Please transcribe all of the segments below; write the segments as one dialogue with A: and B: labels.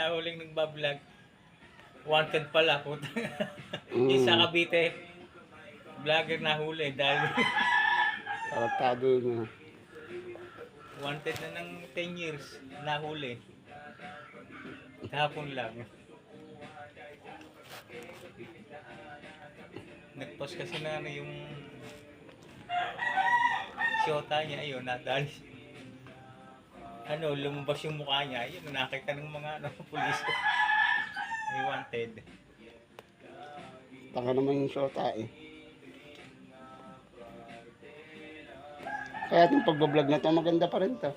A: nahuling nagbablog. Wanted pala, puta. Yung sa Cavite, vlogger nahuli dahil
B: Tarantado na.
A: wanted na ng 10 years, nahuli. Kahapon lang. Nag-post kasi na ano yung shota niya, ayun, nadali. Ano, lumabas yung mukha niya, yun, nakita ng mga ano, pulis. Ay wanted.
B: Taka naman yung shota eh. Kaya itong pagbablog na to, maganda pa rin to.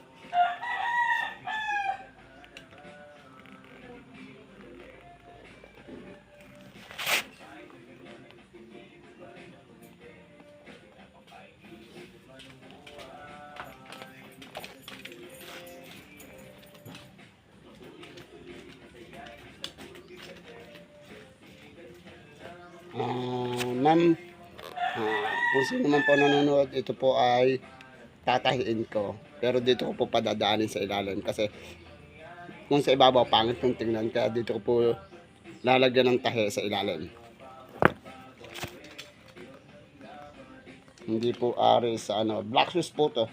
B: Ma'am, kung sino man po nanonood, ito po ay tatahiin ko. Pero dito ko po padadaanin sa ilalim kasi kung sa ibabaw pangit yung tingnan, kaya dito ko po lalagyan ng tahi sa ilalim. Hindi po ari sa ano, black shoes po to.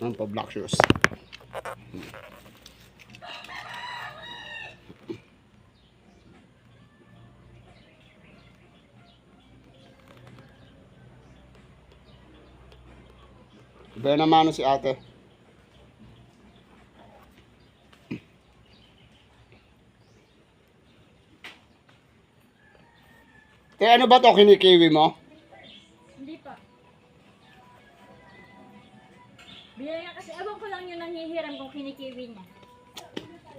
B: Ano po, black shoes. Iba naman si ate. Kaya ano ba to, kinikiwi mo?
C: Hindi pa. Bigyan nga kasi, abang ko lang yung nangihiram kung kinikiwi niya.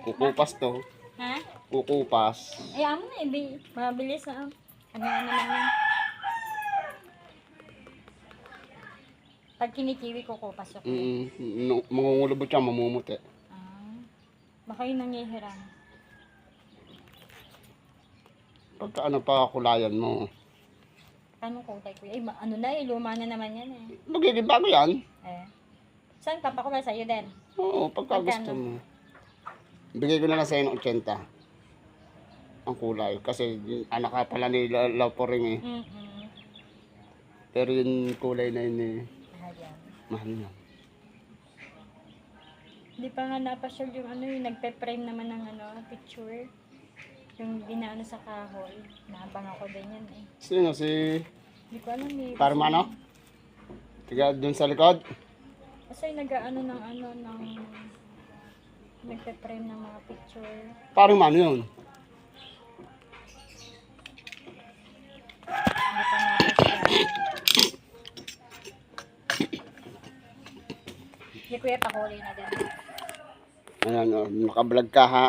B: Kukupas to.
C: Ha?
B: Kukupas.
C: Ay, amo na eh. Mabilis na. Ano naman yun. Pag kinikiwi ko, kupasok.
B: Mangungulubot siya, mamumuti.
C: Baka yung nangihiram.
B: Pagka ano pa kulayan mo.
C: Anong kulay ko? Eh, ano na eh, luma na naman yan eh.
B: Magiging bago yan.
C: Eh. Saan papakulay sa'yo din?
B: Oo, pagka gusto mo. Bigay ko na lang sa'yo ng 80. Ang kulay. Kasi anak ka pala ni Lauporing eh. Pero yung kulay na yun eh. Mahal yan.
C: Hindi pa nga napasyal yung ano, yung nagpe-frame naman ng ano, picture. Yung binaano sa kahoy. Naabang ako din yan eh.
B: Sino? Si
C: Hindi ko alam eh.
B: Parmano? Tiga dun sa likod?
C: Kasi nag-ano ng ano, ng nagpe-frame ng mga picture.
B: Parang ano yun?
C: Hindi pa napasyal. Hindi kuya, pakuli na din.
B: Ayan, nakablog ka ha.